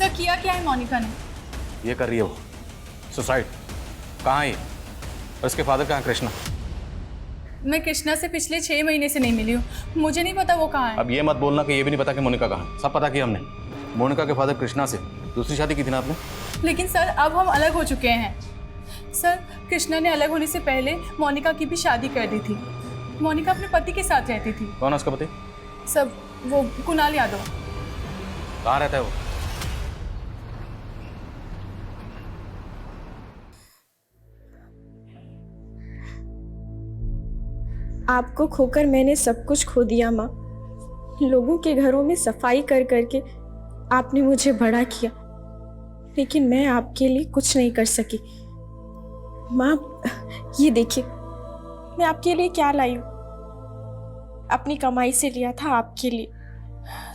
Sir किया क्या है मोनिका ने? ये कर रही है वो सुसाइड। कहाँ है ये? और इसके फादर कहाँ है? कृष्णा। मैं कृष्णा से पिछले 6 महीने से नहीं मिली हूँ, मुझे नहीं पता वो कहाँ है। अब ये मत बोलना कि ये भी नहीं पता कि मोनिका कहाँ है। सब पता किया हमने। मोनिका के फादर कृष्णा से दूसरी शादी की थी ना आपने? लेकिन सर अब हम अलग हो चुके हैं। सर कृष्णा ने अलग होने से पहले मोनिका की भी शादी कर दी थी। मोनिका अपने पति के साथ रहती थी। कौन है उसका पति? सब वो कुणाल यादव। कहाँ रहता है वो? आपको खोकर मैंने सब कुछ खो दिया माँ। लोगों के घरों में सफाई कर करके आपने मुझे बड़ा किया, लेकिन मैं आपके लिए कुछ नहीं कर सकी। माँ ये देखिए, मैं आपके लिए क्या लाई हूँ। अपनी कमाई से लिया था आपके लिए,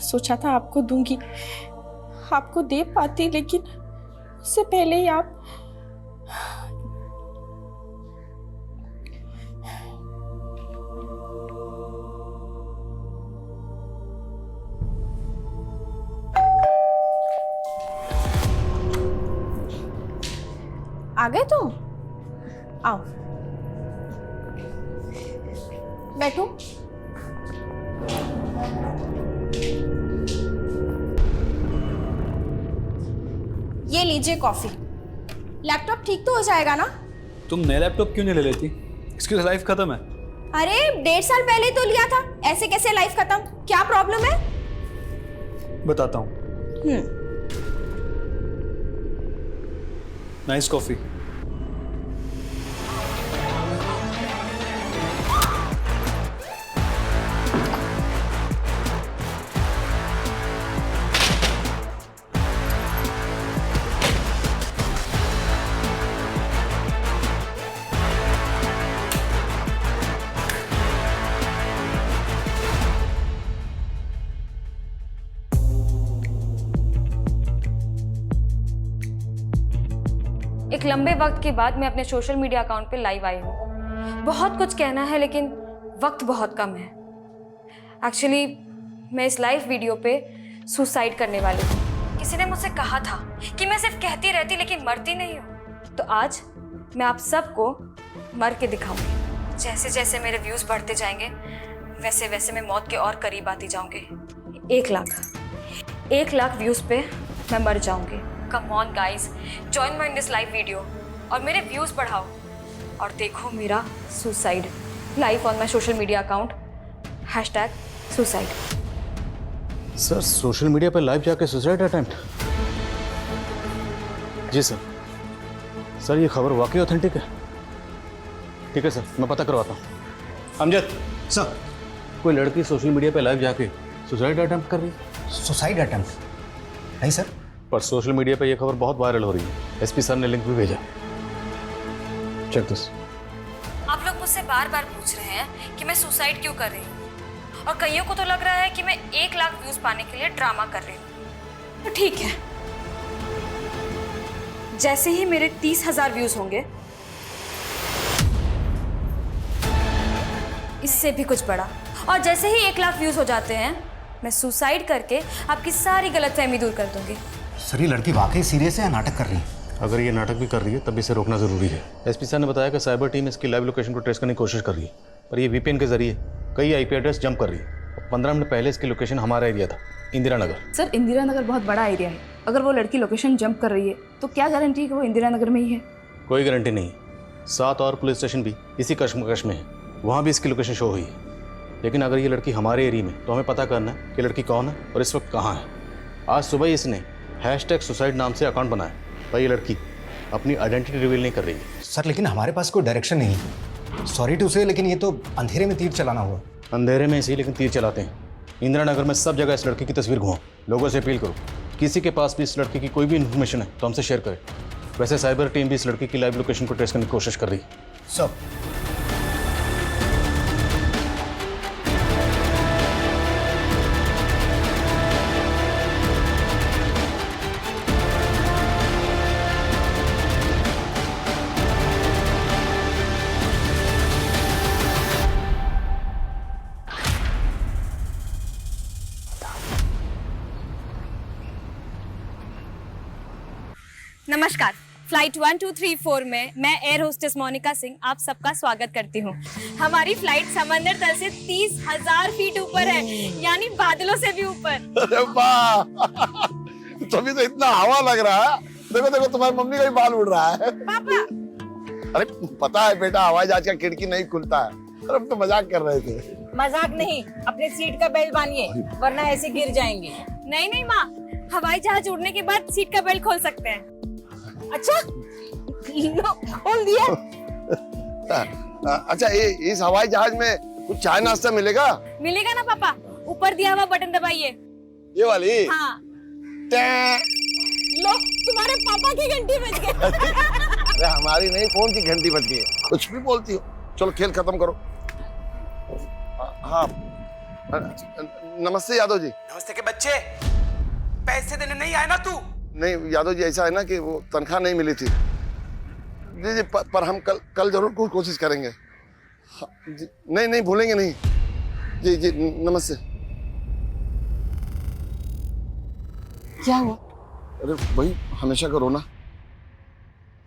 सोचा था आपको दूंगी, आपको दे पाती, लेकिन उससे पहले ही आप आ गए। तुम आओ, बैठो। ये लीजिए कॉफी। लैपटॉप ठीक तो हो जाएगा ना? तुम नया लैपटॉप क्यों नहीं ले लेती? इसकी तो लाइफ खत्म है। अरे 1.5 साल पहले तो लिया था, ऐसे कैसे लाइफ खत्म? क्या प्रॉब्लम है? बताता हूँ। Nice coffee. एक लंबे वक्त के बाद मैं अपने सोशल मीडिया अकाउंट पे लाइव आई हूँ। बहुत कुछ कहना है लेकिन वक्त बहुत कम है। एक्चुअली मैं इस लाइव वीडियो पे सुसाइड करने वाली हूँ। किसी ने मुझसे कहा था कि मैं सिर्फ कहती रहती लेकिन मरती नहीं हूँ, तो आज मैं आप सबको मर के दिखाऊंगी। जैसे जैसे मेरे व्यूज़ बढ़ते जाएंगे वैसे वैसे मैं मौत के और करीब आती जाऊंगी। 1 लाख व्यूज़ पे मैं मर जाऊंगी। Come on guys, join me in this live video और मेरे व्यूज़ बढ़ाओ और देखो मेरा suicide live on my social media account #suicide. Sir social media पर लाइव जाके सुसाइड अटेम्प्ट? जी सर। सर ये खबर वाकई ऑथेंटिक है? ठीक है सर, मैं पता करवाता हूँ। अमजद सर, कोई लड़की सोशल मीडिया पे लाइव जाके सुसाइड अटेम्प्ट कर रही है? Suicide attempt? नहीं सर। पर सोशल मीडिया पे ये खबर बहुत वायरल हो रही है। एसपी सर ने लिंक भी भेजा। Check this. आप लोग मुझसे बार बार पूछ रहे हैं कि मैं सुसाइड क्यों कर रही हूँ, और कईयों को तो लग रहा है कि मैं 1 लाख व्यूज पाने के लिए ड्रामा कर रही हूँ। तो ठीक है, जैसे ही मेरे 30,000 व्यूज होंगे, इससे भी कुछ बड़ा, और जैसे ही 1 लाख व्यूज हो जाते हैं मैं सुसाइड करके आपकी सारी गलतफहमी दूर कर दूंगी। सर ये लड़की वाकई सीरियस है या नाटक कर रही है? अगर ये नाटक भी कर रही है तब इसे रोकना जरूरी है। एसपी सर ने बताया कि साइबर टीम इसकी लाइव लोकेशन को ट्रेस करने की कोशिश कर रही है, पर ये वीपीएन के जरिए कई आईपी एड्रेस जंप कर रही है। 15 मिनट पहले इसकी लोकेशन हमारा एरिया था, इंदिरा नगर। सर इंदिरा नगर बहुत बड़ा एरिया है, अगर वो लड़की लोकेशन जंप कर रही है तो क्या गारंटी है कि वो इंदिरा नगर में ही है? कोई गारंटी नहीं। 7 और पुलिस स्टेशन भी इसी कश्मकश में है, वहाँ भी इसकी लोकेशन शो हुई है। लेकिन अगर ये लड़की हमारे एरिया में, तो हमें पता करना है कि लड़की कौन है और इस वक्त कहाँ है। आज सुबह ही इसने #सुसाइड नाम से अकाउंट बनाया, पर ये लड़की अपनी आइडेंटिटी रिवील नहीं कर रही है। सर लेकिन हमारे पास कोई डायरेक्शन नहीं है। सॉरी टू से, लेकिन ये तो अंधेरे में तीर चलाना हुआ। अंधेरे में इसी लेकिन तीर चलाते हैं। इंदिरा नगर में सब जगह इस लड़की की तस्वीर घुमाओ। लोगों से अपील करो, किसी के पास भी इस लड़की की कोई भी इन्फॉर्मेशन है तो हमसे शेयर करें। वैसे साइबर टीम भी इस लड़की की लाइव लोकेशन को ट्रेस करने की कोशिश कर रही है। सर नमस्कार। फ्लाइट 1234 में मैं एयर होस्टेस मोनिका सिंह आप सबका स्वागत करती हूँ। हमारी फ्लाइट समंदर तल से 30,000 फीट ऊपर है, यानी बादलों से भी ऊपर। अरे वाह, तभी तो इतना हवा लग रहा है। देखो देखो, तुम्हारी मम्मी का भी बाल उड़ रहा है। पापा, अरे पता है बेटा, हवाई जहाज का खिड़की नहीं खुलता है। अरे हम तो मजाक कर रहे थे। मजाक नहीं, अपने सीट का बेल्ट बांधिए वरना ऐसे गिर जाएंगे। नहीं नहीं माँ, हवाई जहाज उड़ने के बाद सीट का बेल्ट खोल सकते हैं। अच्छा, लो, खोल दिया। अच्छा, इस हवाई जहाज में कुछ चाय नाश्ता मिलेगा? मिलेगा ना पापा, ऊपर दिया हुआ बटन दबाइए। ये वाली? हाँ। लो, तुम्हारे पापा की घंटी बज गई। अरे हमारी नहीं, फोन की घंटी बज गई। कुछ भी बोलती हो। चलो खेल खत्म करो। हाँ, नमस्ते यादव जी। नमस्ते के बच्चे, पैसे देने नहीं आए ना तू? नहीं यादव जी, ऐसा है ना कि वो तनख्वाह नहीं मिली थी। जी जी, पर हम कल जरूर कोशिश करेंगे। हाँ, जी, नहीं भूलेंगे नहीं। जी जी, नमस्ते। क्या हुआ? अरे वही हमेशा का रोना,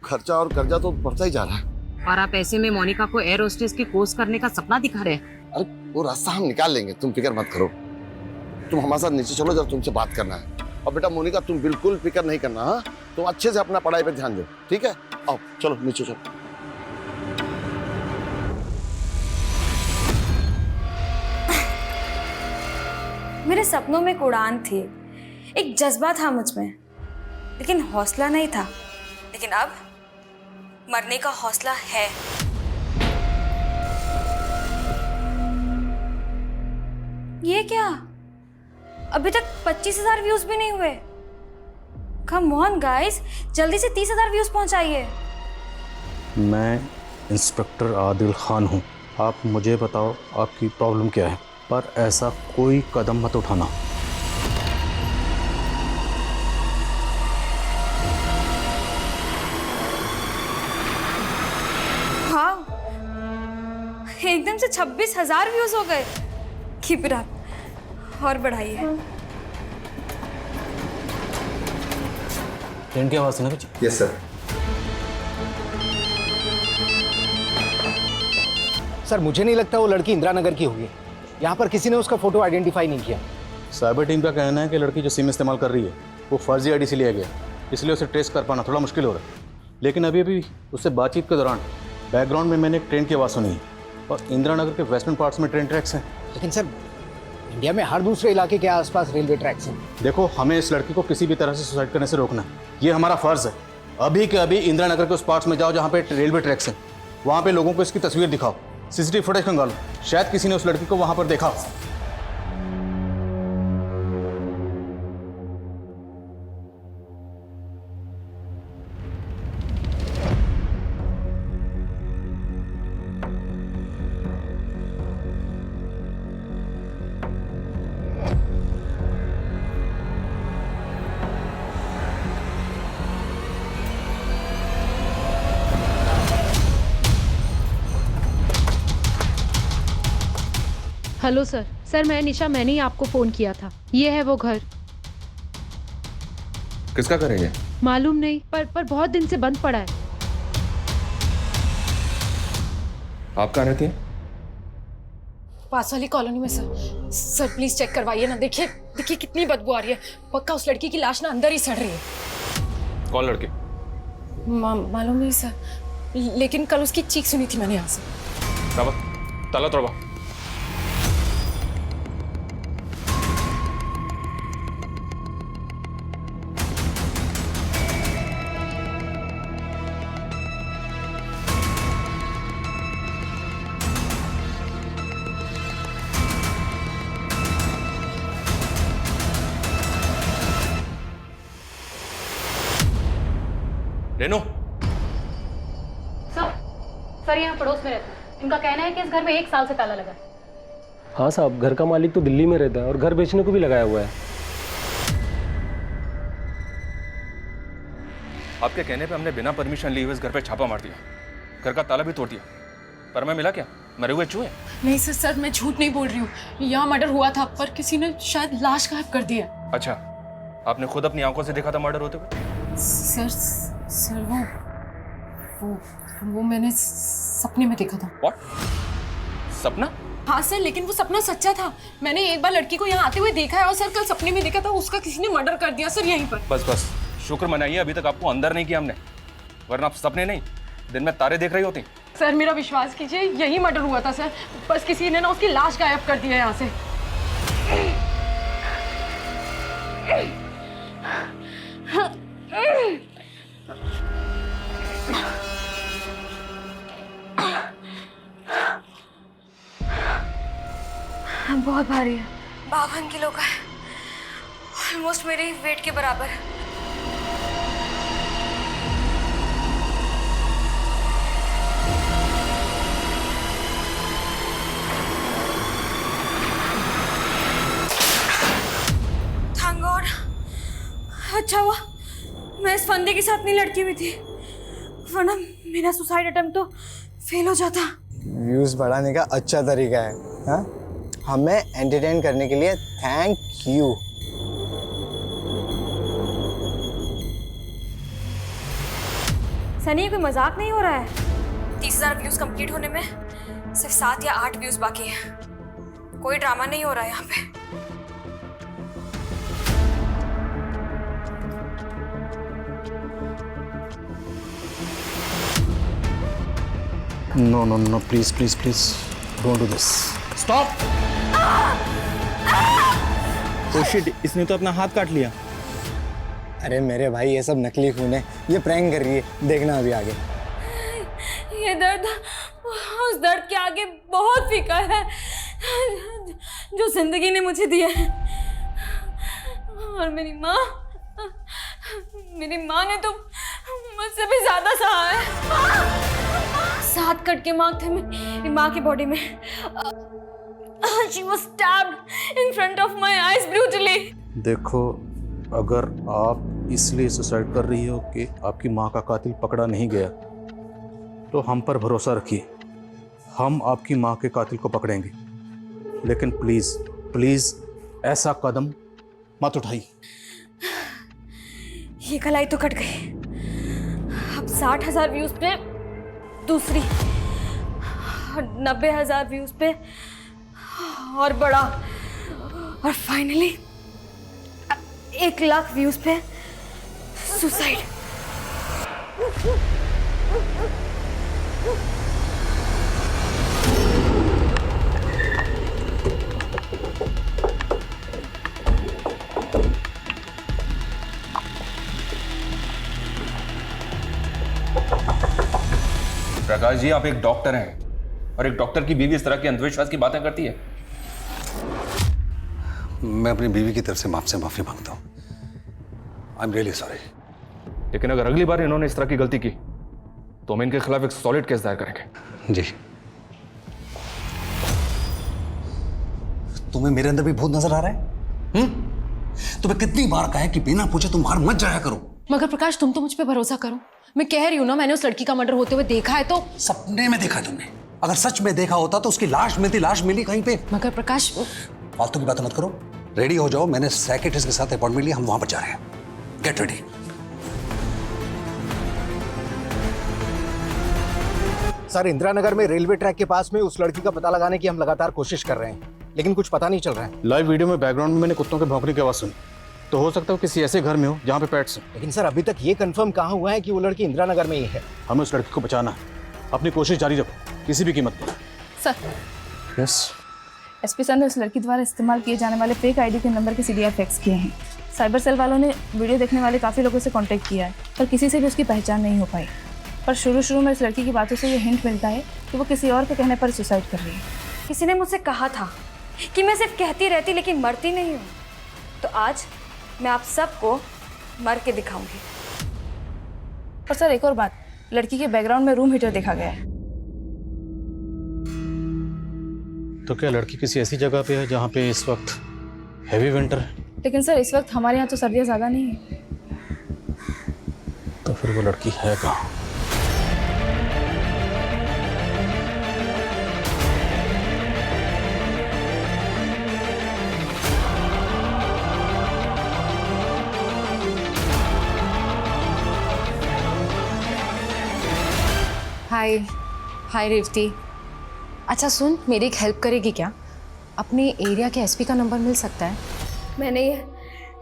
खर्चा और कर्जा तो बढ़ता ही जा रहा है। और आप ऐसे में मोनिका को एयर होस्टेस की कोर्स करने का सपना दिखा रहे हैं। अरे वो रास्ता हम निकाल लेंगे, तुम फिक्र मत करो। तुम हमारे साथ नीचे चलो, जब तुमसे बात करना है। और बेटा मोनिका, तुम बिल्कुल फिक्र नहीं करना। हाँ, तुम अच्छे से अपना पढ़ाई पे ध्यान दो, ठीक है? आओ चलो नीचे चलो। मेरे सपनों में एक उड़ान थी, एक जज्बा था मुझ में, लेकिन हौसला नहीं था। लेकिन अब मरने का हौसला है। ये क्या, अभी तक 25,000 व्यूज भी नहीं हुए। कम ऑन गाइस, जल्दी से 30,000 व्यूज पहुंचाइए। मैं इंस्पेक्टर आदिल खान हूँ। आप मुझे बताओ आपकी प्रॉब्लम क्या है, पर ऐसा कोई कदम मत उठाना। हाँ, एकदम से 26,000 व्यूज हो गए। कीप इट अप, और बढ़ाइए। ट्रेन की आवाज़ है ना कुछ? Yes sir. सर मुझे नहीं लगता वो लड़की इंदिरा नगर की होगी। यहाँ पर किसी ने उसका फोटो आइडेंटिफाई नहीं किया। साइबर टीम का कहना है कि लड़की जो सिम इस्तेमाल कर रही है वो फर्जी आईडी से लिया गया, इसलिए उसे ट्रेस कर पाना थोड़ा मुश्किल हो रहा है। लेकिन अभी उससे बातचीत के दौरान बैकग्राउंड में मैंने एक ट्रेन की आवाज़ सुनी है, और इंदिरा नगर के वेस्टर्न पार्ट्स में ट्रेन ट्रैक्स हैं। लेकिन सर, इंडिया में हर दूसरे इलाके के आसपास रेलवे ट्रैक्स हैं। देखो, हमें इस लड़की को किसी भी तरह से सुसाइड करने से रोकना है, ये हमारा फर्ज है। अभी के अभी इंदिरा नगर के उस पार्ट्स में जाओ जहाँ पे रेलवे ट्रैक्स हैं, वहाँ पे लोगों को इसकी तस्वीर दिखाओ, सीसीटीवी फुटेज खंगालो, शायद किसी ने उस लड़की को वहाँ पर देखा हो। हेलो सर, मैं निशा, मैंने ही आपको फ़ोन किया था। ये है वो घर। किसका घर है ये? मालूम नहीं, पर बहुत दिन से बंद पड़ा है। आप कहाँ रहती हैं? पास वाली कॉलोनी में सर। सर प्लीज चेक करवाइए ना, देखिए कितनी बदबू आ रही है। पक्का उस लड़की की लाश ना अंदर ही सड़ रही है। कौन लड़की? मालूम नहीं सर, लेकिन कल उसकी चीख सुनी थी मैंने यहाँ से। ताला तोड़वा। रेनू, सर यहाँ पड़ोस में रहते हैं। इनका कहना है कि इस घर में 1 साल से ताला लगा है। हाँ साहब, घर का मालिक तो दिल्ली में रहता है और घर बेचने को भी लगाया हुआ है। आपके कहने पे हमने बिना परमिशन लिए हुए इस घर पे छापा मार दिया, घर का ताला भी तोड़ दिया, पर हमें मिला क्या? मरे हुए चूहे? नहीं सर, मैं झूठ नहीं बोल रही हूँ। यहाँ मर्डर हुआ था, पर किसी ने शायद लाश गायब कर दी है। अच्छा, आपने खुद अपनी आंखों से देखा था मर्डर होते हुए? सर वो मैंने सपने में देखा था। What? सपना? हाँ सर, लेकिन वो सपना सच्चा था। मैंने एक बार लड़की को यहाँ आते हुए देखा है और सर कल सपने में देखा था उसका किसी ने मर्डर कर दिया सर यहीं पर। बस शुक्र मनाइए अभी तक आपको अंदर नहीं किया हमने, वरना आप सपने नहीं दिन में तारे देख रही होती। सर मेरा विश्वास कीजिए, यही मर्डर हुआ था सर। बस किसी ने ना उसकी लाश गायब कर दी है यहाँ से। बहुत भारी है, 52 किलो का है, ऑलमोस्ट मेरे वेट के बराबर। थैंक गॉड, अच्छा हुआ मैं इस फंदे के साथ नहीं लड़की हुई थी, वरना मेरा सुसाइड अटेम्प्ट तो फेल हो जाता। व्यूज बढ़ाने का अच्छा तरीका है, हाँ? हमें एंटरटेन करने के लिए थैंक यू। सनी, कोई मजाक नहीं हो रहा है। 30,000 व्यूज कंप्लीट होने में सिर्फ 7 या 8 व्यूज बाकी है। कोई ड्रामा नहीं हो रहा है यहाँ पे। No, please, don't do this. Stop! तो शिट, इसने तो अपना हाथ काट लिया। अरे मेरे भाई, ये सब नकली खून है, ये प्रैंक कर रही है, देखना अभी आगे। ये दर्द उस दर्द के आगे बहुत फीका है जो जिंदगी ने मुझे दिया है। और मेरी माँ ने तो मुझसे भी ज्यादा सहा है। 7 कट के मार्क थे मेरी माँ की बॉडी में। She was stabbed in front of my eyes brutally. देखो, अगर आप इसलिए सुसाइड कर रही हो कि आपकी माँ का कातिल पकड़ा नहीं गया, तो हम पर भरोसा रखिए, हम आपकी माँ के कातिल को पकड़ेंगे। लेकिन प्लीज ऐसा कदम मत उठाइए। ये कलाई तो कट गई। अब 60,000 व्यूज पे दूसरी, 90,000 व्यूज पे और बड़ा, और फाइनली 1 लाख व्यूज पे सुसाइड। प्रकाश जी, आप एक डॉक्टर हैं और एक डॉक्टर की बीवी इस तरह के अंधविश्वास की बातें करती है। मैं अपनी बीवी की तरफ से आपसे माफी मांगता हूँ। I am really sorry. लेकिन अगर अगली बार इन्होंने इस तरह की गलती की तो हम इनके खिलाफ एक सॉलिड केस दायर करेंगे। जी। तुम्हें मेरे अंदर भी भूत नजर आ रहा है? तुम्हें कितनी बार कहा है कि बिना पूछे तुम बाहर मत जाया करो। मगर प्रकाश, तुम तो मुझ पे भरोसा करो। मैं कह रही हूँ ना, मैंने उस लड़की का मर्डर होते हुए देखा है। तो सपने में देखा है तुमने? अगर सच में देखा होता तो उसकी लाश मिलती, लाश मिली कहीं पे। मगर प्रकाश, फालतू की बातें मत करो, रेडी हो जाओ। मैंने साइकियाट्रिस्ट के साथ अपॉइंटमेंट लिया, हम वहां पर जा रहे हैं। Get ready. Sir, Indira Nagar में रेलवे ट्रैक के पास में उस लड़की का पता लगाने की हम लगातार कोशिश कर रहे हैं, लेकिन कुछ पता नहीं चल रहा है। लाइव वीडियो में बैकग्राउंड में मैंने कुत्तों के भौंकने की आवाज सुनी, तो हो सकता है किसी ऐसे घर में हो जहाँ पे पेट्स हैं। लेकिन सर, अभी तक ये कंफर्म कहाँ हुआ है कि वो लड़की इंदिरा नगर में ही है। हमें उस लड़की को बचाना है, अपनी कोशिश जारी रखो किसी भी कीमत पर। Sir, yes. एसपी सर ने उस लड़की द्वारा इस्तेमाल किए जाने वाले फेक आईडी के नंबर के सीडीआर फैक्स किए हैं। साइबर सेल वालों ने वीडियो देखने वाले काफ़ी लोगों से कांटेक्ट किया है, पर किसी से भी उसकी पहचान नहीं हो पाई। पर शुरू में इस लड़की की बातों से ये हिंट मिलता है कि वो किसी और के कहने पर सुसाइड कर रही है। किसी ने मुझसे कहा था कि मैं सिर्फ कहती रहती लेकिन मरती नहीं हूँ, तो आज मैं आप सबको मर के दिखाऊंगी। और सर, एक और बात, लड़की के बैकग्राउंड में रूम हीटर देखा गया है। तो क्या लड़की किसी ऐसी जगह पे है जहाँ पे इस वक्त हैवी विंटर है? लेकिन सर, इस वक्त हमारे यहाँ तो सर्दियाँ ज़्यादा नहीं है। तो फिर वो लड़की है कहाँ? हाय हाय रेवती। अच्छा सुन, मेरी एक हेल्प करेगी क्या? अपने एरिया के एसपी का नंबर मिल सकता है? मैंने ये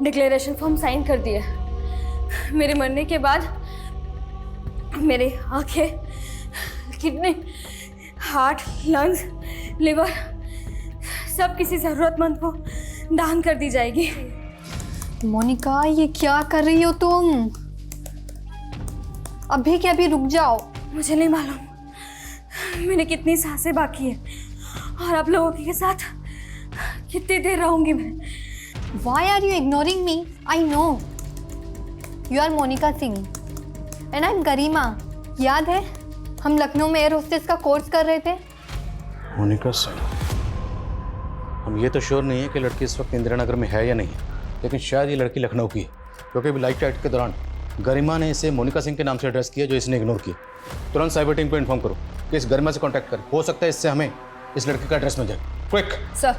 डिक्लेरेशन फॉर्म साइन कर दिया। मेरे मरने के बाद मेरे आंखें, किडनी, हार्ट, लंग्स, लिवर सब किसी ज़रूरतमंद को दान कर दी जाएगी। मोनिका, ये क्या कर रही हो तुम? अभी के अभी रुक जाओ। मुझे नहीं मालूम मैंने कितनी सांसें बाकी है और आप लोगों के साथ कितनी देर रहूंगी मैं। Why are you ignoring me? I know. You are Monica Singh and I'm गरिमा। याद है हम लखनऊ में एयर होस्टेस का कोर्स कर रहे थे? मोनिका सिंह, हम ये तो श्योर नहीं है कि लड़की इस वक्त इंदिरा नगर में है या नहीं है, लेकिन शायद ये लड़की लखनऊ की है, क्योंकि अभी लाइव चैट के दौरान गरिमा ने इसे मोनिका सिंह के नाम से एड्रेस किया जो इसने इग्नोर किया। तुरंत साइबर टीम को इन्फॉर्म करो कि इस गरिमा से कांटेक्ट करें, हो सकता है इससे हमें इस लड़की का एड्रेस मिल जाए। Quick sir.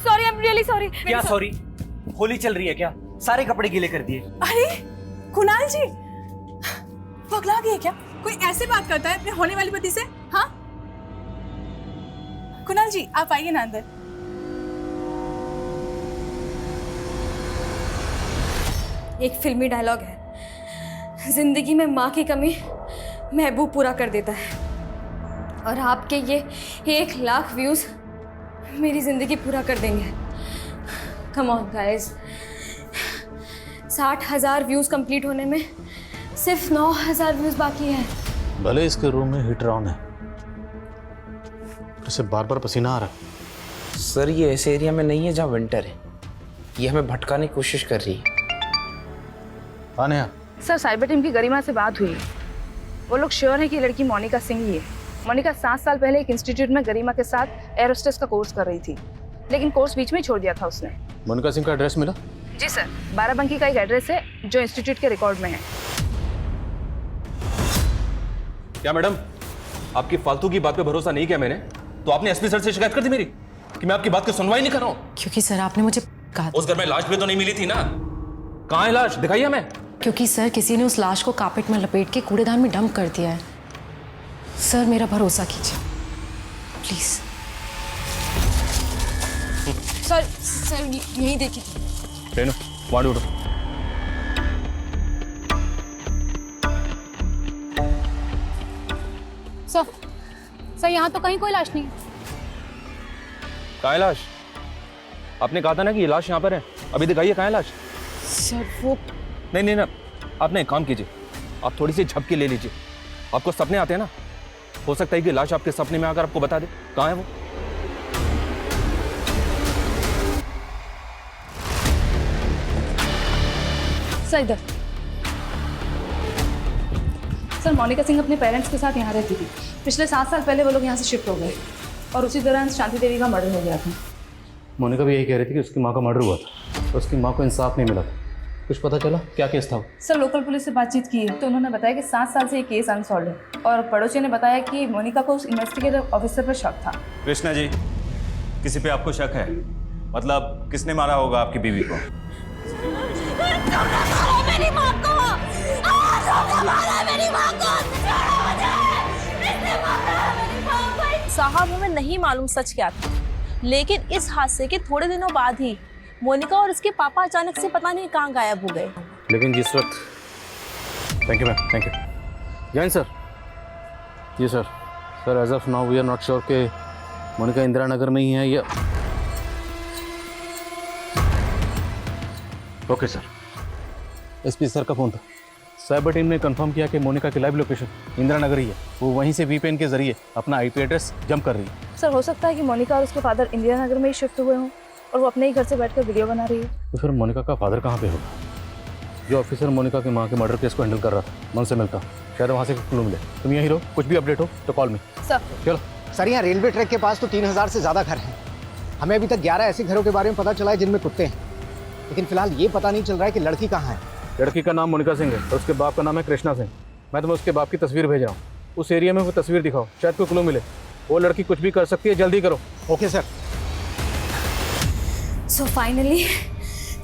Sorry, I am really sorry. क्या सॉरी? होली चल रही है क्या? सारे कपड़े गीले कर दिए। अरे कुणाल जी, पगला गए क्या? कोई ऐसे बात करता है अपने होने वाली पति से? हाँ कुणाल जी, आप आइए ना अंदर। एक फिल्मी डायलॉग है, जिंदगी में माँ की कमी महबूब पूरा कर देता है, और आपके ये 1 लाख व्यूज मेरी जिंदगी पूरा कर देंगे। Come on guys, 60,000 views complete होने में सिर्फ 9,000 व्यूज बाकी है। भले इसके रूम में हीटर ऑन है, इसे बार बार पसीना आ रहा है। सर ये ऐसे एरिया में नहीं है जहाँ विंटर है, ये हमें भटकाने की कोशिश कर रही है। आने आ। सर साइबर टीम की गरिमा से बात हुई, वो लोग श्योर है कि लड़की मोनिका सिंह ही है। मोनिका 7 साल पहले एक इंस्टीट्यूट में गरिमा के साथ एयर होस्टेस का कोर्स कर रही थी, लेकिन कोर्स बीच में ही छोड़ दिया था उसने। मोनिका सिंह का एड्रेस मिला? जी सर, बाराबंकी का एक एड्रेस है जो इंस्टीट्यूट के रिकॉर्ड में है। क्या मैडम, आपकी फालतू की बात पे भरोसा नहीं किया मैंने, तो आपने एसपी सर से शिकायत कर दी मेरी कि मैं आपकी बात की सुनवाई नहीं कर रहा हूँ? क्योंकि सर आपने मुझे कहा उस घर में लाश भी तो नहीं मिली थी ना, कहाँ है लाश? दिखाइए हमें। क्योंकि सर किसी ने उस लाश को कार्पेट में लपेट के कूड़ेदान में डंप कर दिया है। सर मेरा भरोसा कीजिए प्लीज। सर यही देखिए। रेनू, वहाँ उठो। सर यहाँ तो कहीं कोई लाश नहीं है। कहाँ है लाश? आपने कहा था ना कि ये लाश यहाँ पर है, अभी दिखाइए कहाँ है लाश। सर वो नहीं, ना आप ना एक काम कीजिए, आप थोड़ी सी झपकी ले लीजिए। आपको सपने आते हैं ना, हो सकता है कि लाश आपके सपने में आकर आपको बता दे कहाँ है वो। सर इधर। सर मोनिका सिंह अपने पेरेंट्स के साथ यहाँ रहती थी। पिछले 7 साल पहले वो लोग यहाँ से शिफ्ट हो गए और उसी दौरान शांति देवी का मर्डर हो गया था। मोनिका भी यही कह रही थी कि उसकी माँ का मर्डर हुआ था, तो उसकी माँ को इंसाफ नहीं मिला था। कुछ पता चला क्या केस था? सर लोकल पुलिस से बातचीत की तो उन्होंने बताया कि 7 साल से ये केस अनसॉल्व है, और पड़ोसी ने बताया कि मोनिका को उस इन्वेस्टिगेटिव ऑफिसर पर शक था। कृष्णा जी, किसी पे आपको शक है? मतलब किसने मारा होगा आपकी बीवी को? मेरी माँ को! मेरी माँ को! साहब हमें नहीं मालूम सच क्या था, लेकिन इस हादसे के थोड़े दिनों बाद ही मोनिका और उसके पापा अचानक से पता नहीं कहाँ गायब हो गए। लेकिन जिस वक्त, thank you ma'am, thank you. Jain sir. जी sir. Sir as of now we are not sure कि मोनिका इंदिरा नगर में ही है या। Okay sir. एसपी सर का फोन था। साइबर टीम ने कंफर्म किया कि मोनिका की लाइव लोकेशन इंदिरा नगर ही है। वो वहीं से वीपीएन के जरिए अपना आईपी एड्रेस जंप कर रही है। सर हो सकता है कि मोनिका और उसके फादर इंदिरा नगर में ही शिफ्ट हुए हों और वो अपने ही घर से बैठकर वीडियो बना रही है। तो फिर मोनिका का फादर कहाँ पे होगा? जो ऑफिसर मोनिका की माँ के मर्डर केस को हैंडल कर रहा था, मैं उनसे मिलता हूँ, शायद वहाँ से क्लू मिले। तुम यहीं रहो, कुछ भी अपडेट हो तो कॉल मी। सर चलो। सर यहाँ रेलवे ट्रैक के पास तो 3000 से ज़्यादा घर हैं। हमें अभी तक 11 ऐसे घरों के बारे में पता चला है जिनमें कुत्ते हैं। लेकिन फिलहाल ये पता नहीं चल रहा है कि लड़की कहाँ है। लड़की का नाम मोनिका सिंह है और उसके बाप का नाम है कृष्णा सिंह। मैं तुम्हें उसके बाप की तस्वीर भेज रहा हूँ, उस एरिया में वो तस्वीर दिखाओ, शायद कोई क्लू मिले। वो लड़की कुछ भी कर सकती है, जल्दी करो। Okay sir. So finally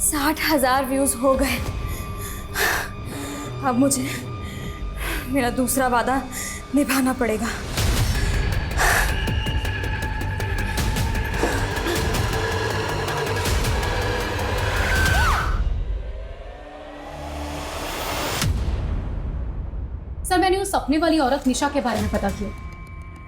60,000 views हो गए। अब मुझे मेरा दूसरा वादा निभाना पड़ेगा। सर मैंने उस सपने वाली औरत निशा के बारे में पता किया।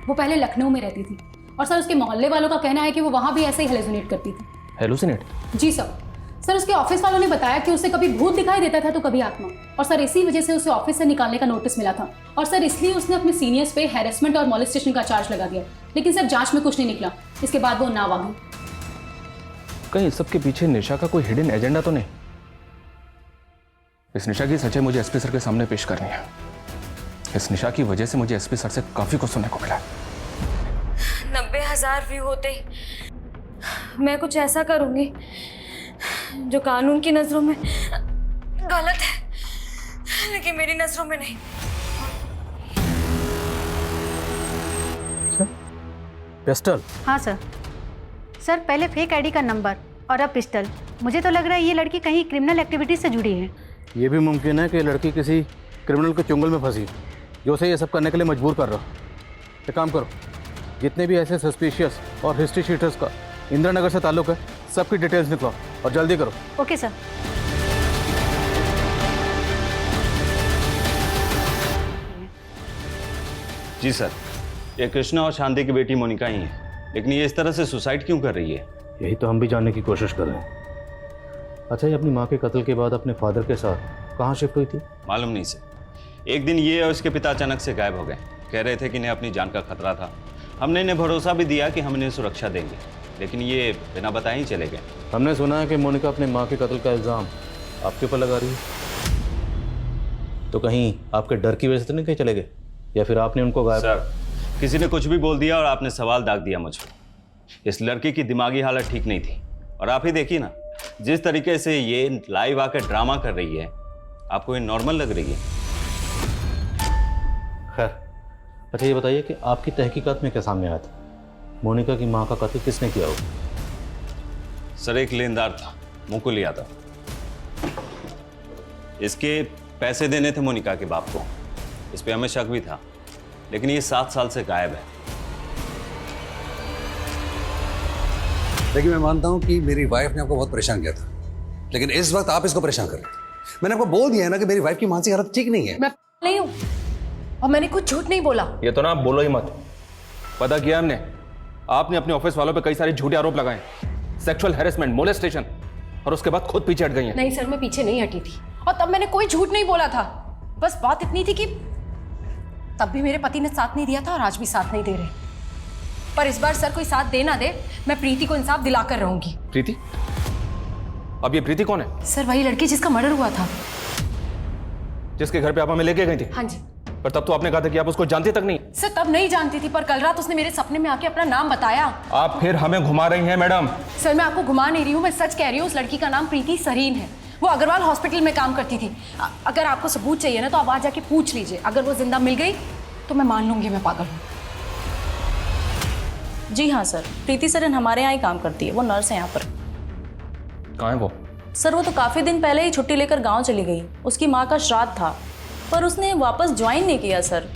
वो पहले लखनऊ में रहती थी और सर उसके मोहल्ले वालों का कहना है कि वो वहाँ भी ऐसे ही हेलुसिनेट करती थी। हेलुसिनेट? जी सर उसके ऑफिस वालों ने बताया कि उसे कभी भूत दिखाई देता था तो कभी आत्मा, और सर इसी वजह से उसे ऑफिस से निकालने का नोटिस मिला था और सर इसलिए उसने अपने सीनियर्स पे हैरेसमेंट और मॉलेस्टेशन का चार्ज लगा दिया। लेकिन सर जांच में कुछ नहीं निकला। इसके बाद वो नाव आ गई। कहीं इस सब के पीछे निशा का कोई हिडन एजेंडा तो नहीं? इस निशा की सच्चाई मुझे एसपी सर के सामने पेश करनी है। इस निशा की वजह से मुझे एसपी सर से काफी कुछ सुनने को मिला। 90,000 व्यू होते मैं कुछ ऐसा करूंगी जो कानून की नजरों में गलत है, लेकिन मेरी नजरों में नहीं। पिस्टल? हाँ सर। सर पहले फेक आईडी का नंबर और अब पिस्टल। मुझे तो लग रहा है ये लड़की कहीं क्रिमिनल एक्टिविटीज से जुड़ी है। ये भी मुमकिन है कि लड़की किसी क्रिमिनल के चुंगल में फंसी जो उसे ये सब करने के लिए मजबूर कर रहा। एक काम करो, जितने भी ऐसे सस्पिशियस और हिस्ट्री शीटर्स का इंदिरा नगर से ताल्लुक है, सबकी डिटेल्स निकलाओ और जल्दी करो। Okay sir. जी सर, ये कृष्णा और शांति की बेटी मोनिका ही है, लेकिन ये इस तरह से सुसाइड क्यों कर रही है? यही तो हम भी जानने की कोशिश कर रहे हैं। अच्छा, ये अपनी माँ के कत्ल के बाद अपने फादर के साथ कहाँ शिफ्ट हुई थी? मालूम नहीं सर। एक दिन ये और उसके पिता अचानक से गायब हो गए। कह रहे थे कि इन्हें अपनी जान का खतरा था। हमने इन्हें भरोसा भी दिया कि हम इन्हें सुरक्षा देंगे, लेकिन ये बिना बताए ही चले गए। हमने सुना है कि मोनिका अपने माँ के कत्ल का इल्ज़ाम आपके ऊपर लगा रही है। तो कहीं आपके डर की वजह से तो नहीं कहीं चले गए, या फिर आपने उनको गायब? सर, किसी ने कुछ भी बोल दिया और आपने सवाल दाग दिया मुझ पर। इस लड़की की दिमागी हालत ठीक नहीं थी, और आप ही देखिए ना, जिस तरीके से ये लाइव आकर ड्रामा कर रही है, आपको ये नॉर्मल लग रही है? खैर, अच्छा ये बताइए कि आपकी तहकीकात में क्या सामने आया था? मोनिका की माँ का कत्ल किसने किया हो? सर, एक लेनदार था, मुंह को लिया था। इसके पैसे देने थे मोनिका के बाप को। इस पे हमें शक भी था, लेकिन ये 7 साल से गायब है। देखिए, मैं मानता हूं कि मेरी वाइफ ने आपको बहुत परेशान किया था, लेकिन इस वक्त आप इसको परेशान कर रहे हैं। मैंने आपको बोल दिया है ना कि मेरी वाइफ की मानसिक हालत ठीक नहीं है। मैं नहीं हूं और मैंने कुछ झूठ नहीं बोला। ये तो ना आप बोलो ही मत। पता किया हमने, आपने अपने ऑफिस वालों पे कई सारे झूठे आरोप लगाए, सेक्सुअल हैरेसमेंट, मोलेस्टेशन, और उसके बाद खुद पीछे हट गई हैं। नहीं सर, मैं पीछे नहीं हटी थी और तब मैंने कोई झूठ नहीं बोला था। बस बात इतनी थी कि तब भी मेरे पति ने साथ नहीं दिया था और आज भी साथ नहीं दे रहे। पर इस बार सर कोई साथ दे ना दे, मैं प्रीति को इंसाफ दिलाकर रहूंगी। प्रीति? अब ये प्रीति कौन है? सर वही लड़की जिसका मर्डर हुआ था, जिसके घर पे आप हमें लेके गई थी। हाँ जी। पर तब तो आपने कहा था कि आप उसको जानती तक नहीं। सर तब नहीं जानती थी, पर कल रात उसने मेरे सपने में आके अपना नाम बताया। आप फिर हमें घुमा रही हैं मैडम। सर मैं आपको घुमा नहीं रही हूँ, मैं सच कह रही हूँ। उस लड़की का नाम प्रीति सरीन है। वो अग्रवाल हॉस्पिटल में काम करती थी। अगर आपको सबूत चाहिए ना तो आप वहाँ जाके पूछ लीजिए। अगर वो जिंदा मिल गई तो मैं मान लूंगी मैं पागल हूँ। जी हाँ सर, प्रीति सरन हमारे यहाँ ही काम करती है। वो नर्स है यहाँ पर। कहाँ है वो? सर वो तो काफ़ी दिन पहले ही छुट्टी लेकर गांव चली गई। उसकी माँ का श्राद्ध था, पर उसने वापस ज्वाइन नहीं किया सर।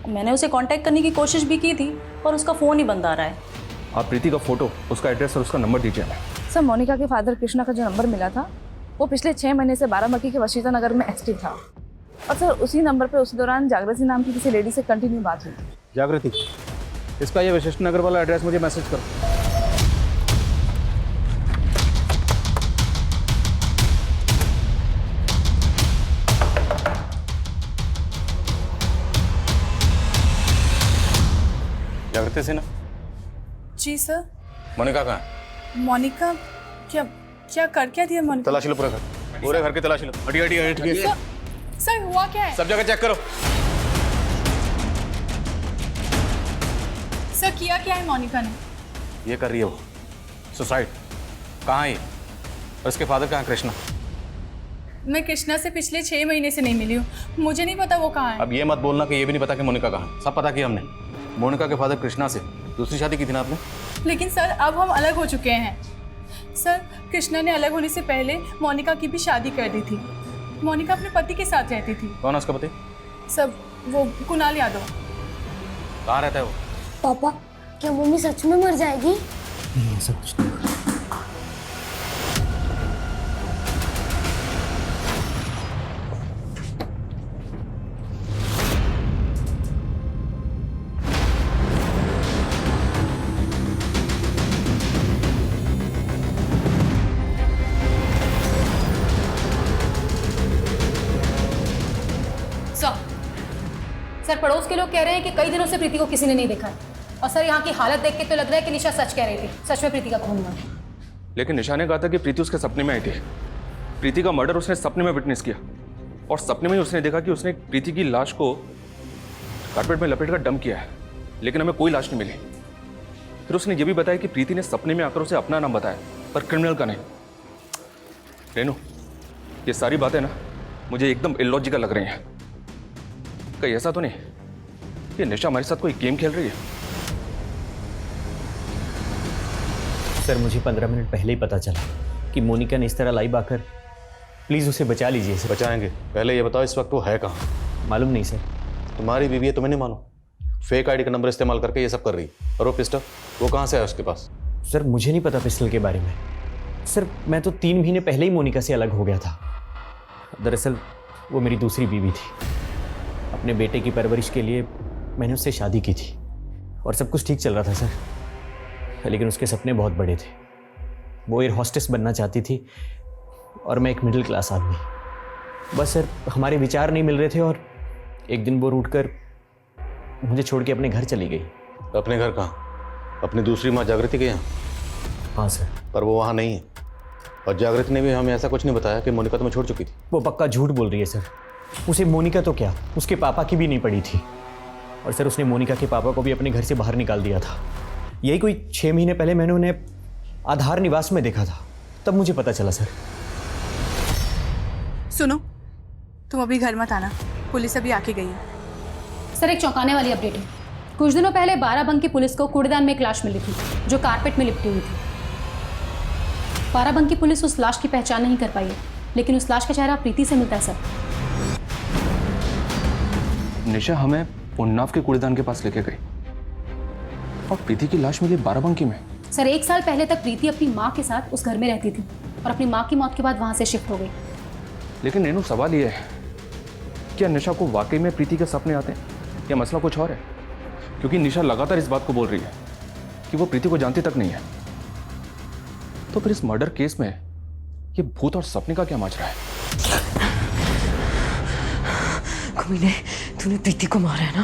मैंने उसे कांटेक्ट करने की कोशिश भी की थी, पर उसका फ़ोन ही बंद आ रहा है। आप प्रीति का फोटो, उसका एड्रेस और उसका नंबर दीजिए हमें। सर मोनिका के फादर कृष्णा का जो नंबर मिला था वो पिछले 6 महीने से बाराबंकी के वशीता नगर में एक्टिव था, और सर उसी नंबर पे उस दौरान जागृति नाम की किसी लेडी से कंटिन्यू बात हुई थी। जागृति, इसका ये वशिष्ठ नगर वाला एड्रेस मुझे मैसेज करो। जागृति सिन्हा? जी सर। मोनिका कहाँ है? मोनिका क्या कर क्या दिया मोनिका? तलाशी लो पूरे घर की तलाशी लो। हटिए। सर हुआ क्या है? सब जगह चेक करो। सर किया क्या है मोनिका ने? ये कर रही है वो सुसाइड। कहाँ है ये? और इसके फादर कहाँ है कृष्णा? मैं कृष्णा से पिछले 6 महीने से नहीं मिली हूँ, मुझे नहीं पता वो कहाँ है। अब ये मत बोलना कि ये भी नहीं पता कि मोनिका कहाँ है। सब पता किया हमने। मोनिका के फादर कृष्णा से दूसरी शादी की थी ना आपने? लेकिन सर अब हम अलग हो चुके हैं। सर कृष्णा ने अलग होने से पहले मोनिका की भी शादी कर दी थी। मोनिका अपने पति के साथ रहती थी। कौन है उसका पति? सब वो कुणाल यादव। कहाँ रहता है वो? पापा क्या मम्मी सच में मर जाएगी? नहीं ऐसा कुछ नहीं। सर पड़ोस के लोग कह रहे हैं कि कई दिनों से प्रीति को किसी ने नहीं देखा है। और सर यहाँ की हालत देख के तो लग रहा है कि निशा सच कह रही थी, सच में प्रीति का खून हुआ। लेकिन निशा ने कहा था कि प्रीति उसके सपने में आई थी। प्रीति का मर्डर उसने सपने में विटनेस किया और सपने में ही उसने देखा कि उसने प्रीति की लाश को कारपेट में लपेट कर डंप किया है, लेकिन हमें कोई लाश नहीं मिली। फिर उसने ये भी बताया कि प्रीति ने सपने में आकर उसे अपना नाम बताया, पर क्रिमिनल का नहीं। रेनू, ये सारी बातें ना मुझे एकदम इलॉजिकल लग रही हैं। कहीं ऐसा तो नहीं कि निशा हमारे साथ कोई गेम खेल रही है? सर मुझे 15 मिनट पहले ही पता चला कि मोनिका ने इस तरह लाइव आकर, प्लीज उसे बचा लीजिए सर। बचाएंगे, पहले ये बताओ इस वक्त वो है कहाँ? मालूम नहीं सर। तुम्हारी बीवी है, तुम्हें नहीं मालूम? फेक आईडी का नंबर इस्तेमाल करके ये सब कर रही है। और वो पिस्टल वो कहाँ से है उसके पास? सर मुझे नहीं पता पिस्टल के बारे में। सर मैं तो 3 महीने पहले ही मोनिका से अलग हो गया था। दरअसल वो मेरी दूसरी बीवी थी। अपने बेटे की परवरिश के लिए मैंने उससे शादी की थी और सब कुछ ठीक चल रहा था सर, लेकिन उसके सपने बहुत बड़े थे। वो एयर हॉस्टेस बनना चाहती थी और मैं एक मिडिल क्लास आदमी। बस सर हमारे विचार नहीं मिल रहे थे और एक दिन वो रूठ कर मुझे छोड़ के अपने घर चली गई। अपने घर कहाँ? अपनी दूसरी माँ जागृति के यहाँ? हाँ सर। पर वो वहाँ नहीं है और जागृति ने भी हमें ऐसा कुछ नहीं बताया कि मोनिका तुम्हें छोड़ चुकी थी। वो पक्का झूठ बोल रही है सर। उसे मोनिका तो क्या, उसके पापा की भी नहीं पड़ी थी। और सर उसने मोनिका के पापा को भी अपने घर से बाहर निकाल दिया था। यही कोई 6 महीने पहले मैंने उन्हें आधार निवास में देखा था, तब मुझे पता चला सर। सुनो, तुम अभी घर मत आना, पुलिस अभी आके गई है। सर एक चौंकाने वाली अपडेट है। कुछ दिनों पहले बाराबंकी की पुलिस को कूड़ेदान में एक लाश मिली थी जो कारपेट में लिपटी हुई थी। बाराबंकी की पुलिस उस लाश की पहचान नहीं कर पाई है, लेकिन उस लाश का चेहरा प्रीति से मिलता है सर। निशा हमें उन्नाव के कूड़ेदान के पास लेके गई और प्रीति की लाश मिली बाराबंकी में। सर 1 साल पहले तक प्रीति अपनी माँ के साथ उस घर में रहती थी और अपनी माँ की मौत के बाद वहां से शिफ्ट हो गई। लेकिन रेनू सवाल ये है, क्या निशा को वाकई में प्रीति के सपने आते हैं या मसला कुछ और है? क्योंकि निशा लगातार इस बात को बोल रही है कि वो प्रीति को जानती तक नहीं है। तो फिर इस मर्डर केस में ये भूत और सपने का क्या माजरा है? कमीने, तूने प्रीति को मारा है ना,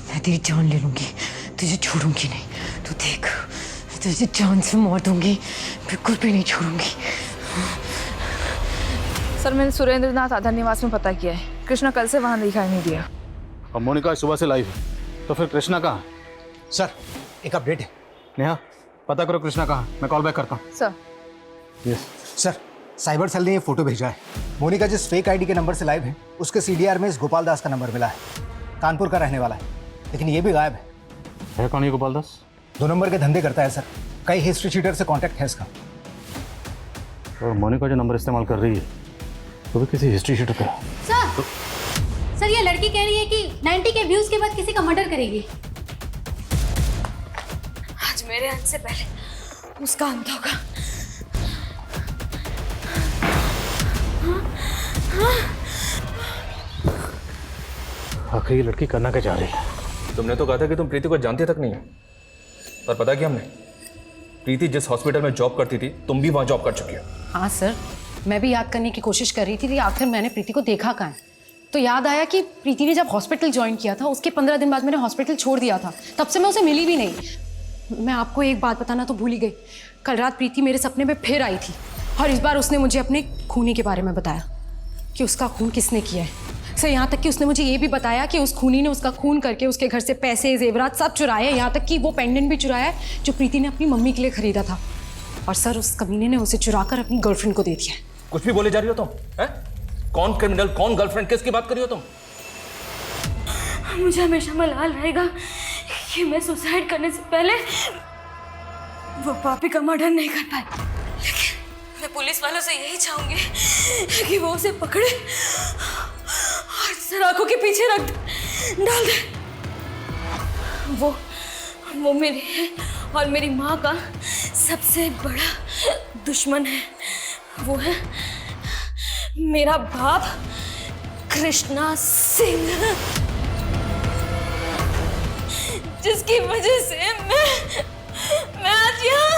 मैं तेरी जान ले लूंगी, तुझे छोड़ूंगी नहीं। तू देख, तुझे जान से मार दूंगी, बिल्कुल भी नहीं छोड़ूंगी। सर मैंने सुरेंद्रनाथ आधार निवास में पता किया है, कृष्णा कल से वहाँ दिखाई नहीं दिया। और मोनिका सुबह से लाइव है, तो फिर कृष्णा कहाँ है? सर एक अपडेट है। नेहा पता करो कृष्णा कहाँ है, मैं कॉल बैक करता हूँ। Sir yes sir, cyber cell ने ये फोटो भेजा है। मोनिका जिस फेक आईडी के नंबर से लाइव है, उसके सीडीआर में इस गोपाल दास का नंबर मिला है। कानपुर का रहने वाला है, लेकिन ये भी गायब है। कौन है गोपाल दास? 2 नंबर के धंधे करता है सर। कई हिस्ट्री शीटर से कांटेक्ट है इसका। और मोनिका जो नंबर इस्तेमाल कर रही है वो भी किसी हिस्ट्री शीटर का। सर ये लड़की कह रही है कि 90 के व्यूज के बाद किसी का मर्डर करेगी। आज मेरे अंत से पहले उसका अंत होगा। आखिर ये लड़की करना क्या चाह रही है? तुमने तो कहा था कि तुम प्रीति को जानती तक नहीं है, पर पता क्या हमने, प्रीति जिस हॉस्पिटल में जॉब करती थी तुम भी वहां जॉब कर चुकी हो। हाँ सर, मैं भी याद करने की कोशिश कर रही थी कि आखिर मैंने प्रीति को देखा कहाँ है। तो याद आया कि प्रीति ने जब हॉस्पिटल ज्वाइन किया था उसके 15 दिन बाद मैंने हॉस्पिटल छोड़ दिया था, तब से मैं उसे मिली भी नहीं। मैं आपको एक बात बताना तो भूल ही गई, कल रात प्रीति मेरे सपने में फिर आई थी और इस बार उसने मुझे अपने खूनी के बारे में बताया कि उसका खून किसने किया है। सर यहाँ तक कि उसने मुझे ये भी बताया कि उस खूनी ने उसका खून करके उसके घर से पैसे जेवरात सब चुराए हैं, यहाँ तक कि वो पेंडेंट भी चुराया है जो प्रीति ने अपनी मम्मी के लिए खरीदा था। और सर उस कमीने ने उसे चुराकर अपनी गर्लफ्रेंड को दे दिया। कुछ भी बोले जा रही हो तुम, हैं? कौन क्रिमिनल, कौन गर्लफ्रेंड, किसकी बात कर रही हो तुम? मुझे हमेशा मलाल रहेगा कि मैं सुसाइड करने से पहले वो पापी का मर्डर नहीं कर पाई। लेकिन मैं पुलिस वालों से यही चाहूंगी कि वो उसे पकड़े और सराखों के पीछे डाल दे। वो मेरे और मेरी माँ का सबसे बड़ा दुश्मन है। वो है मेरा बाप कृष्णा सिंह, जिसकी वजह से मैं आज यहाँ।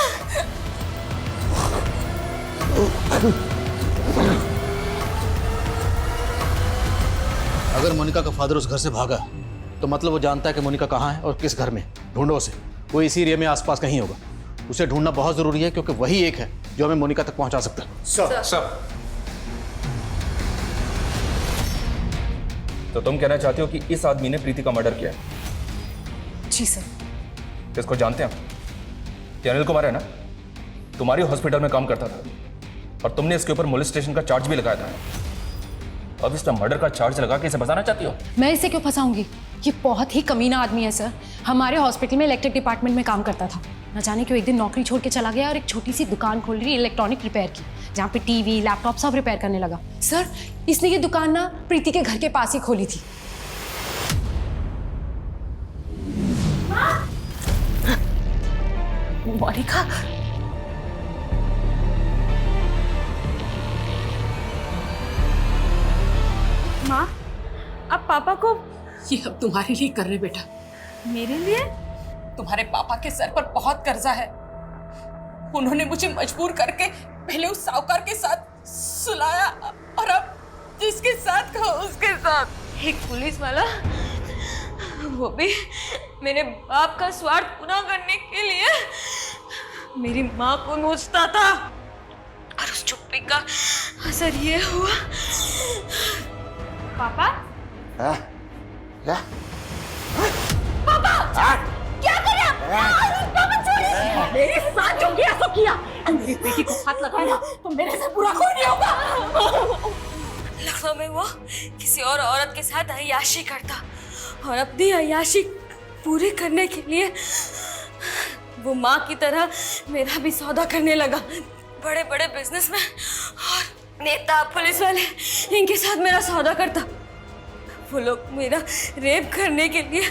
अगर मोनिका का फादर उस घर से भागा तो मतलब वो जानता है कि मोनिका कहाँ है और किस घर में। ढूंढो उसे, वो इसी एरिया में आसपास कहीं होगा। उसे ढूंढना बहुत जरूरी है क्योंकि वही एक है जो हमें मोनिका तक पहुंचा सकता है। सर, तो तुम कहना चाहते हो कि इस आदमी ने प्रीति का मर्डर किया है? जी सर। इसको जानते हैं? ये अनिल कुमार है ना, तुम्हारी हॉस्पिटल में काम करता था और तुमने इसके ऊपर मोलेस्टेशन का चार्ज भी लगाया था। अब इस पर मर्डर का चार्ज लगा के इसे फंसाना चाहती हो? मैं इसे क्यों फंसाऊंगी? ये बहुत ही कमीना आदमी है सर। हमारे हॉस्पिटल में इलेक्ट्रिक डिपार्टमेंट में काम करता था। न जाने क्यों एक दिन नौकरी छोड़ के चला गया और एक छोटी सी दुकान खोल रही इलेक्ट्रॉनिक रिपेयर की, जहाँ पे टीवी, लैपटॉप सब रिपेयर करने लगा। सर, इसने ये दुकान ना प्रीति के घर के पास ही खोली थी। मोनिका, माँ, अब पापा को ये अब तुम्हारे लिए कर रहे बेटा। मेरे लिए? तुम्हारे पापा के सर पर बहुत कर्जा है। उन्होंने मुझे मजबूर करके पहले उस साहूकार के साथ सुलाया और अब जिसके साथ कहा उसके साथ। एक पुलिस वाला, वो भी मेरे बाप का स्वार्थ पूरा करने के लिए मेरी माँ को नोचता था और उस चुप्पी का असर ये हुआ। पापा? क्या? पापा! क्या कर रहे हैं? पापा छोड़िए! मेरे साथ जो किया सो किया। मेरी बेटी को हाथ लगाया तो मेरे से बुरा कोई नहीं होगा। लखनऊ में वो किसी और औरत के साथ अय्याशी करता और अपनी अय्याशी पूरी करने के लिए वो माँ की तरह मेरा भी सौदा करने लगा। बड़े बड़े बिजनेसमैन और नेता, पुलिस वाले, इनके साथ मेरा सौदा करता। वो लोग मेरा रेप करने के लिए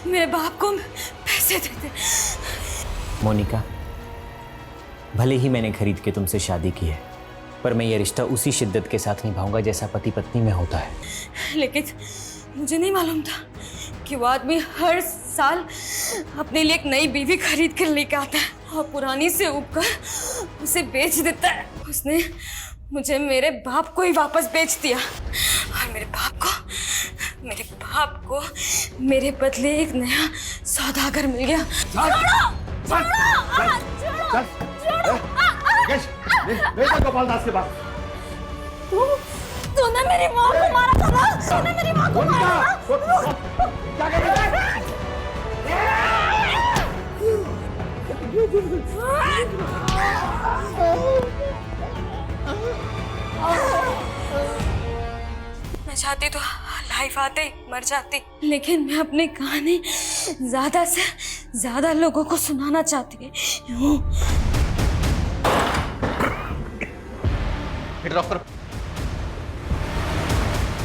मेरे बाप को पैसे देते। मोनिका, भले ही मैंने खरीद के तुमसे शादी की है, पर मैं ये रिश्ता उसी शिद्दत के साथ निभाऊंगा जैसा पति पत्नी में होता है। लेकिन मुझे नहीं मालूम था कि वो आदमी हर साल अपने लिए एक नई बीवी खरीद कर लेकर आता है और पुरानी से उबकर उसे बेच देता है। उसने मुझे मेरे बाप को ही वापस बेच दिया और मेरे बाप को मेरे बदले एक नया सौदागर मिल गया। गोपाल दास के पास तूने मेरी माँ को मारा था ना? तूने मेरी माँ को मारा था? क्या कर रहे हैं? मैं चाहती तो लाइफ आते ही मर जाती, लेकिन मैं अपनी कहानी ज्यादा से ज्यादा लोगों को सुनाना चाहती हूँ।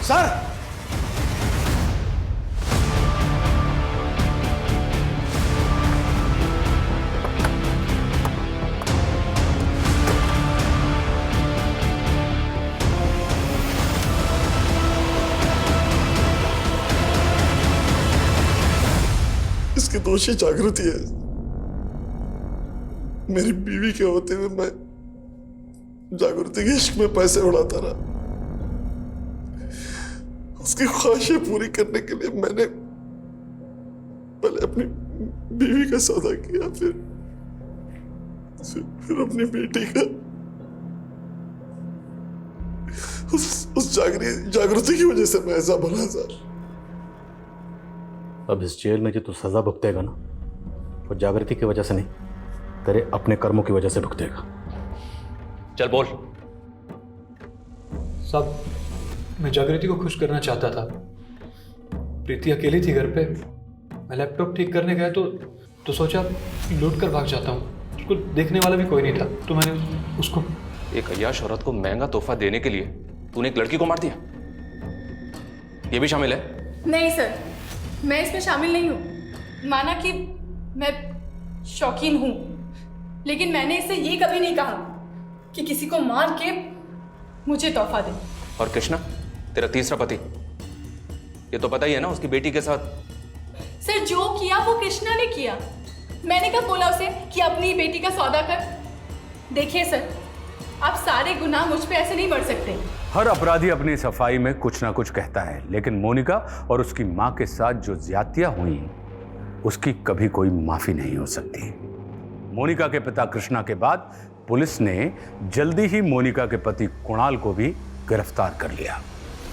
सर, इसकी दोषी जागृति है। मेरी बीवी के होते हुए मैं जागृति के इश्क में पैसे उड़ाता रहा। उसकी ख्वाहिशें पूरी करने के लिए मैंने पहले अपनी बीवी का सौदा किया, फिर अपनी बेटी का। उस जागृति की वजह से मैं ऐसा बना सर। अब इस जेल में जो तू सजा भुगतेगा ना, वो जागृति की वजह से नहीं, तेरे अपने कर्मों की वजह से भुगतेगा। चल बोल। साहब, मैं जागृति को खुश करना चाहता था। प्रीति अकेली थी घर पे। मैं लैपटॉप ठीक करने गया तो सोचा लूट कर भाग जाता हूँ। उसको देखने वाला भी कोई नहीं था, तो मैंने उसको। एक अय्याश औरत को महंगा तोहफा देने के लिए तूने एक लड़की को मार दिया, ये भी शामिल है? नहीं सर, मैं इसमें शामिल नहीं हूँ। माना कि मैं शौकीन हूँ, लेकिन मैंने इससे ये कभी नहीं कहा कि किसी को मार के मुझे तोहफा दे। और कृष्णा, तेरा तीसरा पति, ये तो पता ही है ना, उसकी बेटी के साथ। सर जो किया वो कृष्णा ने किया। मैंने कब बोला उसे कि अपनी बेटी का सौदा कर? देखिए सर, आप सारे गुनाह मुझ पे ऐसे नहीं बढ़ सकते। हर अपराधी अपनी सफाई में कुछ ना कुछ कहता है, लेकिन मोनिका और उसकी मां के साथ जो ज्यादतियां हुई उसकी कभी कोई माफी नहीं हो सकती। मोनिका के पिता कृष्णा के बाद पुलिस ने जल्दी ही मोनिका के पति कुणाल को भी गिरफ्तार कर लिया।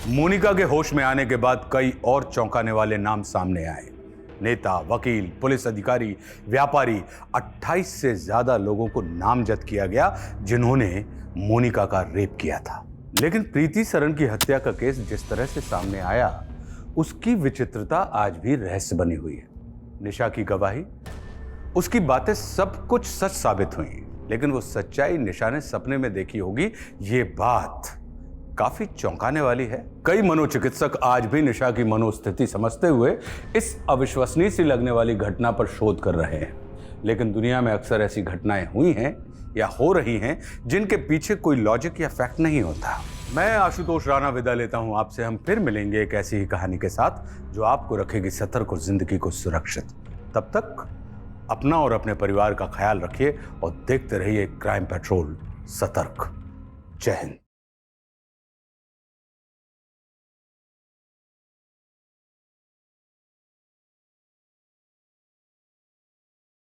मोनिका के होश में आने के बाद कई और चौंकाने वाले नाम सामने आए। नेता, वकील, पुलिस अधिकारी, व्यापारी, 28 से ज्यादा लोगों को नामजद किया गया जिन्होंने मोनिका का रेप किया था। लेकिन प्रीति सरन की हत्या का केस जिस तरह से सामने आया, उसकी विचित्रता आज भी रहस्य बनी हुई है। निशा की गवाही, उसकी बातें सब कुछ सच साबित हुई, लेकिन वो सच्चाई निशा ने सपने में देखी होगी, ये बात काफी चौंकाने वाली है। कई मनोचिकित्सक आज भी निशा की मनोस्थिति समझते हुए इस अविश्वसनीय सी लगने वाली घटना पर शोध कर रहे हैं। लेकिन दुनिया में अक्सर ऐसी घटनाएं हुई हैं या हो रही हैं जिनके पीछे कोई लॉजिक या फैक्ट नहीं होता। मैं आशुतोष राणा विदा लेता हूं आपसे। हम फिर मिलेंगे एक ऐसी ही कहानी के साथ जो आपको रखेगी सतर्क और जिंदगी को सुरक्षित। तब तक अपना और अपने परिवार का ख्याल रखिए और देखते रहिए क्राइम पेट्रोल सतर्क। जय हिंद।